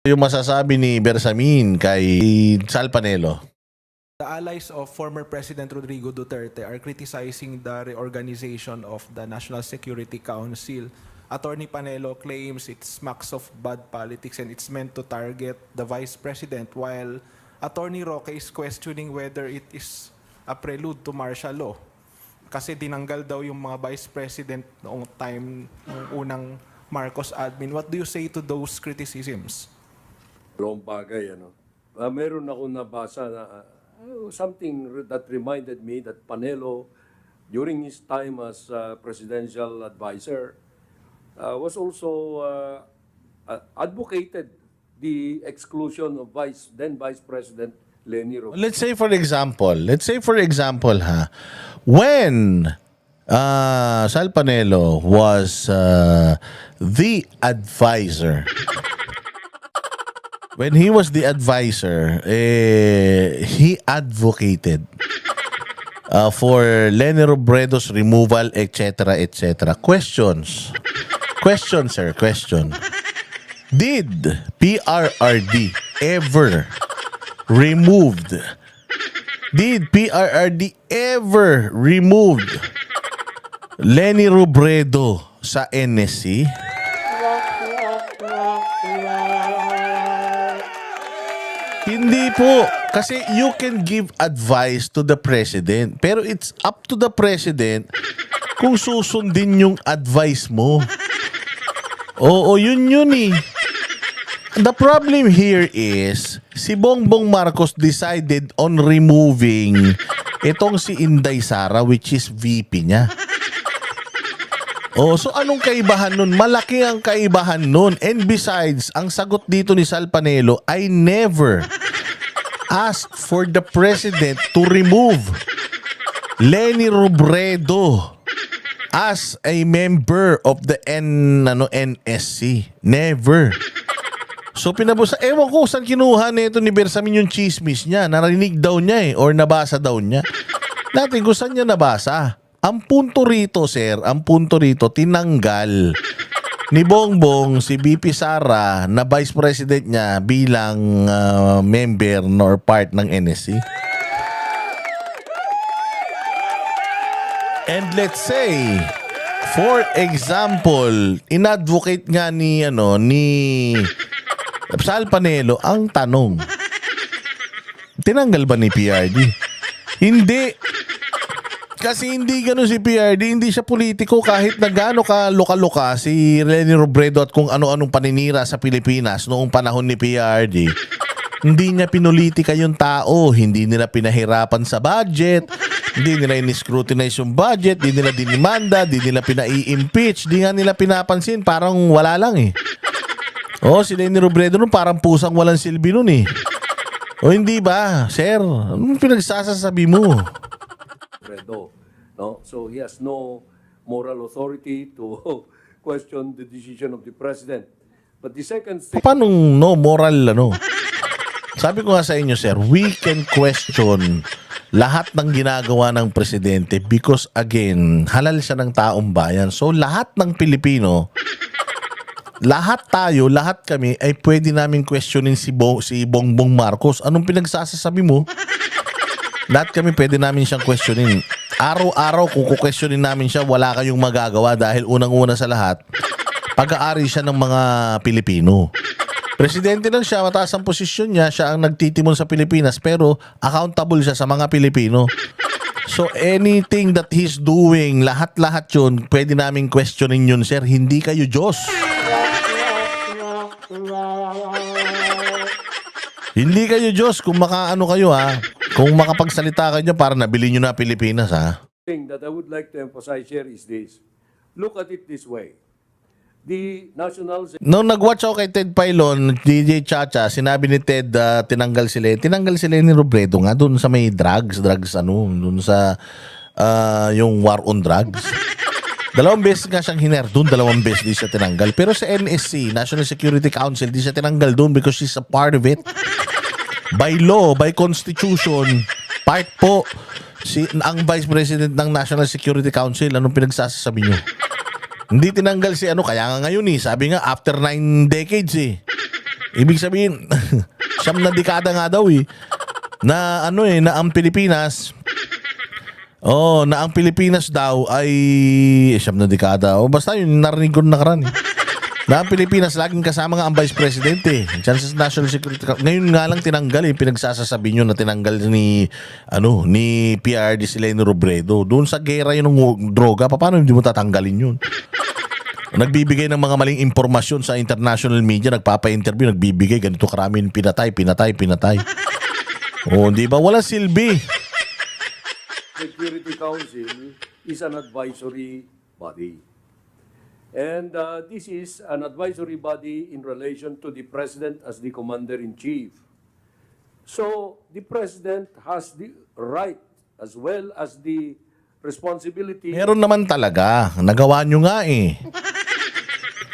Yung masasabi ni Bersamin kay Sal Panelo? The allies of former President Rodrigo Duterte are criticizing the reorganization of the National Security Council. Attorney Panelo claims it smacks of bad politics and it's meant to target the Vice President, while Attorney Roque is questioning whether it is a prelude to martial law. Kasi dinanggal daw yung mga Vice President noong time ng unang Marcos admin. What do you say to those criticisms? Wrong bagay, ano. Meron ako nabasa na something that reminded me that Panelo, during his time as presidential advisor, was also advocated the exclusion of then Vice President Leni Robredo. Let's say for example, when Sal Panelo was the advisor, when he was the advisor, he advocated for Leni Robredo's removal, etc., etc. Questions, sir, question. Did PRRD ever removed? Did PRRD ever removed Leni Robredo sa NSC? Hindi po. Kasi you can give advice to the president. Pero it's up to the president kung susundin yung advice mo. Oo, yun eh. The problem here is, si Bongbong Marcos decided on removing itong si Inday Sara, which is VP niya. Oh, so anong kaibahan nun? Malaki ang kaibahan nun. And besides, ang sagot dito ni Sal Panelo, I never asked for the president to remove Leni Robredo as a member of the NSC. Never. So pinabusa, ewan ko saan kinuha nito ni Bersamin yung chismis niya. Narinig daw niya or nabasa daw niya. Natin kung saan niya nabasa. Ang punto rito, sir, tinanggal ni Bongbong si BP Sara na Vice President niya bilang member or part ng NSC. And let's say, for example, inadvocate nga ni Sal Panelo ang tanong. Tinanggal ba ni PRD? Hindi. Kasi hindi ganun si PRD, hindi siya politiko kahit na gaano ka loka-loka si Leni Robredo at kung ano-anong paninira sa Pilipinas noong panahon ni PRD. Hindi niya pinulitika yung tao, hindi nila pinahirapan sa budget, hindi nila in-scrutinize yung budget, hindi nila dinimanda, hindi nila pina-i-impeach, hindi nga nila pinapansin, parang wala lang eh. Oh, si Leni Robredo nun parang pusang walang silbi nun eh. O hindi ba, sir? Anong pinagsasasabi mo? No? So he has no moral authority to question the decision of the president. But the second thing, Paano no moral Sabi ko nga sa inyo, sir, we can question lahat ng ginagawa ng presidente because again, halal siya ng taong bayan. So lahat ng Pilipino, lahat kami ay pwede namin questionin si Bongbong Marcos. Anong pinagsasasabi mo? Lahat kami pwede namin siyang questionin. Araw-araw kung questionin namin siya, wala kayong magagawa dahil unang-una sa lahat, pag-aari siya ng mga Pilipino. Presidente lang siya, mataas ang posisyon niya, siya ang nagtitimon sa Pilipinas, pero accountable siya sa mga Pilipino. So anything that he's doing, lahat-lahat yun, pwede namin questionin yun, sir. Hindi kayo Diyos. Hindi kayo Diyos kung makaano kayo ha. Kung makapagsalita kayo para nabili nyo na Pilipinas ha. thing that I would like to emphasize here is this. Look at it this way. The national... Nung nag-watch ako kay Ted Pailon, DJ Chacha, sinabi ni Ted tinanggal sila ni Robredo nga doon sa may drugs doon sa yung war on drugs. 2 beses nga siyang hiner doon, 2 beses di siya tinanggal. Pero sa NSC, National Security Council, di siya tinanggal doon because she's a part of it. By law, by constitution, part po ang Vice President ng National Security Council. Anong pinagsasabi nyo? Hindi tinanggal si kaya nga ngayon sabi nga after 9 decades Ibig sabihin, siyam na dekada nga daw na na ang Pilipinas, na ang Pilipinas daw ay siyam na dekada. Basta yun, narinig ko na nakaraan. Na ang Pilipinas, laging kasama nga ang Vice President Chances National Security. Ngayon nga lang tinanggal pinagsasasabi nyo na tinanggal ni PRD si Leni Robredo. Doon sa gera yun ng droga, paano hindi mo tatanggalin yun? Nagbibigay ng mga maling impormasyon sa international media, nagpapa-interview, nagbibigay, ganito karami pinatay. Di ba? Wala silbi. Security Council is an advisory body. And this is an advisory body in relation to the President as the Commander-in-Chief. So, the President has the right as well as the responsibility. Meron naman talaga. Nagawa nyo nga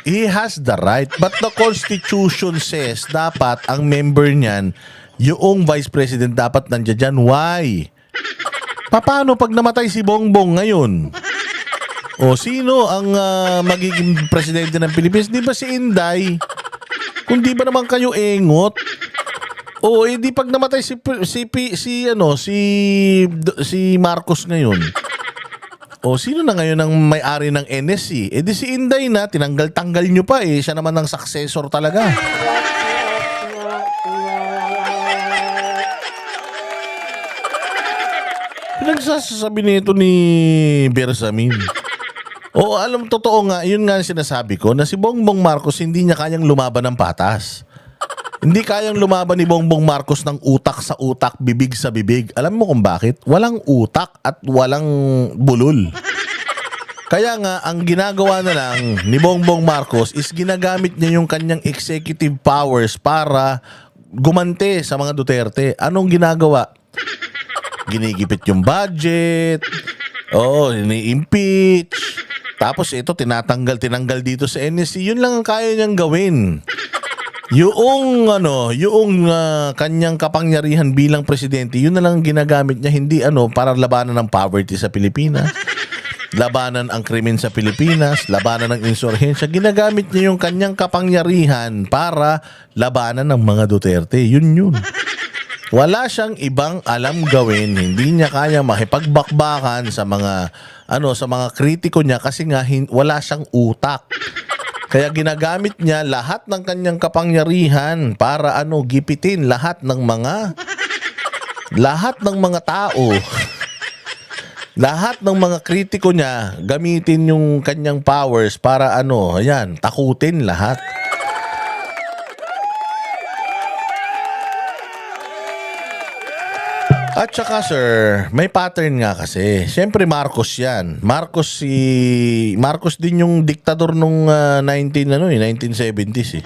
He has the right. But the Constitution says dapat ang member niyan, yung Vice President dapat nandiyan dyan. Why? Paano pag namatay si Bongbong ngayon? O sino ang magiging presidente ng Pilipinas? Di ba si Inday? Kung di ba naman kayo engot? O di pag namatay si Marcos ngayon. O sino na ngayon ang may-ari ng NSC? Di si Inday na, tinanggal-tanggal nyo pa siya naman ang successor talaga. Pinagsasabi nito ni Bersamin. Alam, totoo nga, yun nga ang sinasabi ko, na si Bongbong Marcos hindi niya kayang lumaban ng patas. Hindi kayang lumaban ni Bongbong Marcos ng utak sa utak, bibig sa bibig. Alam mo kung bakit? Walang utak at walang bulol. Kaya nga, ang ginagawa na lang ni Bongbong Marcos is ginagamit niya yung kanyang executive powers para gumante sa mga Duterte. Anong ginagawa? Ginigipit yung budget, ini-impeach, tapos ito tinanggal dito sa NSC. Yun lang ang kaya niyang gawin. Yung kanyang kapangyarihan bilang presidente, yun na lang ginagamit niya, hindi para labanan ng poverty sa Pilipinas, labanan ang krimen sa Pilipinas, labanan ng insurhensya. Ginagamit niya yung kanyang kapangyarihan para labanan ng mga Duterte. Yun. Wala siyang ibang alam gawin. Hindi niya kaya makipagbakbakan sa mga kritiko niya kasi nga wala siyang utak. Kaya ginagamit niya lahat ng kanyang kapangyarihan para gipitin lahat ng mga tao. Lahat ng mga kritiko niya, gamitin yung kanyang powers para takutin lahat. At saka sir, may pattern nga kasi. Siyempre Marcos yan. Marcos din yung diktador nung 1970s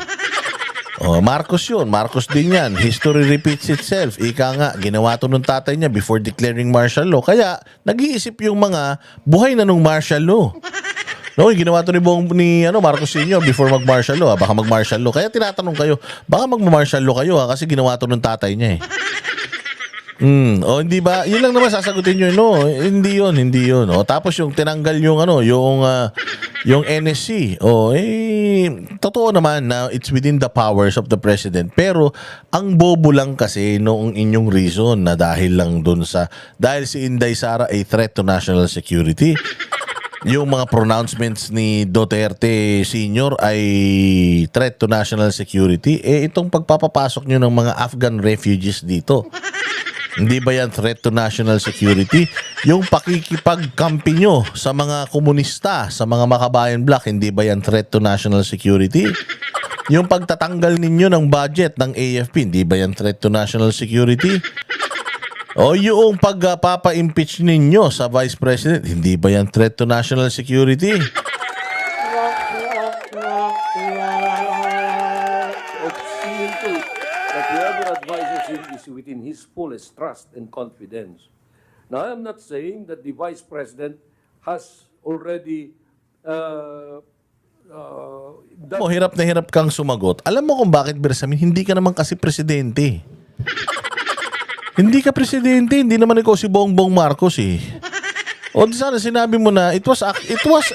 Marcos yun. Marcos din yan. History repeats itself. Ika nga, ginawa to nung tatay niya before declaring martial law. Kaya, nag-iisip yung mga buhay na nung martial law. Ginawa to ni Marcos Sr. before mag-martial law. Baka mag-martial law. Kaya tinatanong kayo, baka mag-martial law kayo kasi ginawa to nung tatay niya hindi ba? Yun lang naman sasagutin nyo, hindi yun. Tapos yung tinanggal yung NSC. Totoo naman na it's within the powers of the president. Pero ang bobo lang kasi noong inyong reason na dahil si Inday Sara a threat to national security. Yung mga pronouncements ni Duterte Sr. ay threat to national security. Itong pagpapapasok nyo ng mga Afghan refugees dito. Hindi ba yan threat to national security? Yung pakikipagkampi nyo sa mga komunista, sa mga Makabayan Bloc, hindi ba yan threat to national security? Yung pagtatanggal ninyo ng budget ng AFP, hindi ba yan threat to national security? O yung pagpapa-impeach ninyo sa Vice President, hindi ba yan threat to national security? That whoever advises him is within his fullest trust and confidence. Now, I am not saying that the Vice President has already Hirap na hirap kang sumagot. Alam mo kung bakit, Bersamin? Hindi ka naman kasi presidente. Hindi ka presidente. Hindi naman ikaw si Bongbong Marcos O di sana sinabi mo na it was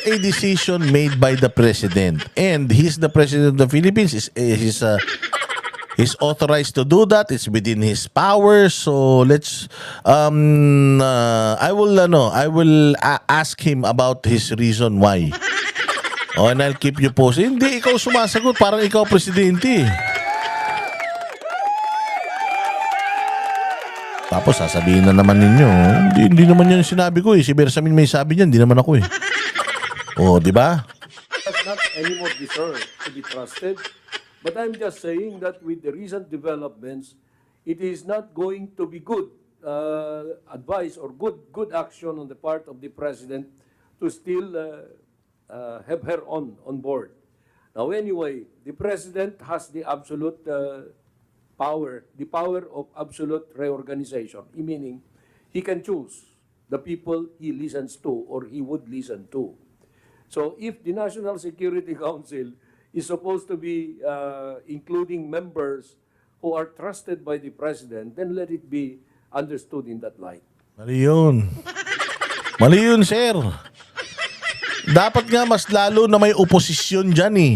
a decision made by the president and he's the president of the Philippines. He's authorized to do that. It's within his power. So let's I will ask him about his reason why. Oh, and I'll keep you posted. Hindi ikaw sumasagot, parang ikaw presidente. Tapos sasabihin na naman ninyo, hindi naman yan sinabi ko eh. Si Bersamin may sabi niyan, hindi naman ako eh. Oh, di ba? Does not anymore deserve to be trusted. But I'm just saying that with the recent developments, it is not going to be good advice or good action on the part of the president to still have her on board. Now, anyway, the president has the absolute power, the power of absolute reorganization, meaning he can choose the people he listens to or he would listen to. So if the National Security Council is supposed to be including members who are trusted by the president, then let it be understood in that light. Mali yun. Mali yun, sir. Dapat nga mas lalo na may oposisyon dyan eh.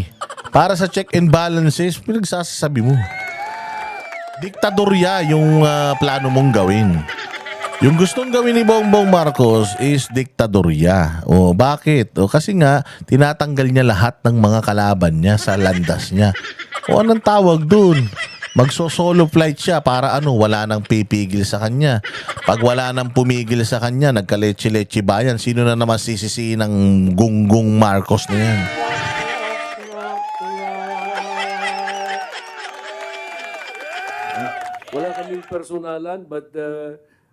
Para sa check and balances, pinagsasabi mo. Diktadorya yung plano mong gawin. Yung gustong gawin ni Bongbong Marcos is diktadorya. O bakit? O kasi nga tinatanggal niya lahat ng mga kalaban niya sa landas niya. O anong tawag dun? Magso-solo flight siya para wala nang pipigil sa kanya. Pag wala nang pumigil sa kanya, nagkaleche-leche bayan. Sino na naman sisisiin ng gunggong Marcos na yan? Wala kaming personalan, but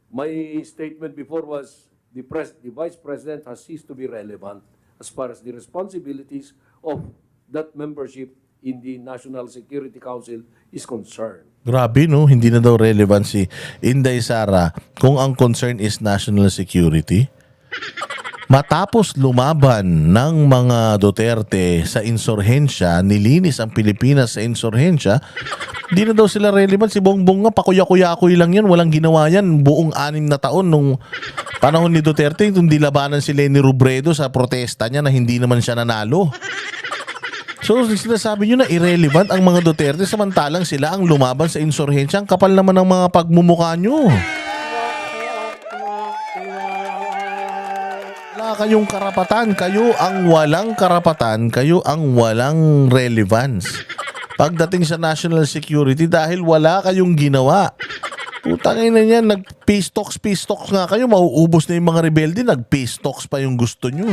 my statement before was the vice president has ceased to be relevant as far as the responsibilities of that membership in the National Security Council is concerned. Grabe no, hindi na daw relevant si Inday Sara kung ang concern is national security. Matapos lumaban ng mga Duterte sa insurhensya, nilinis ang Pilipinas sa insurhensya, di na daw sila relevant. Si Bongbong nga, pakuya-kuya-kuy lang yan. Walang ginawa yan. Buong 6 na taon nung panahon ni Duterte, yung dilabanan si Leni Robredo sa protesta niya na hindi naman siya nanalo. So, sinasabi nyo na irrelevant ang mga Duterte samantalang sila ang lumaban sa insurhensya. Ang kapal naman ng mga pagmumukha nyo. Wala kayong karapatan. Kayo ang walang karapatan. Kayo ang walang relevance pagdating sa national security dahil wala kayong ginawa. Putangin na yan, nag-peace talks nga kayo, mauubos na yung mga rebelde, nag-peace talks pa yung gusto nyo.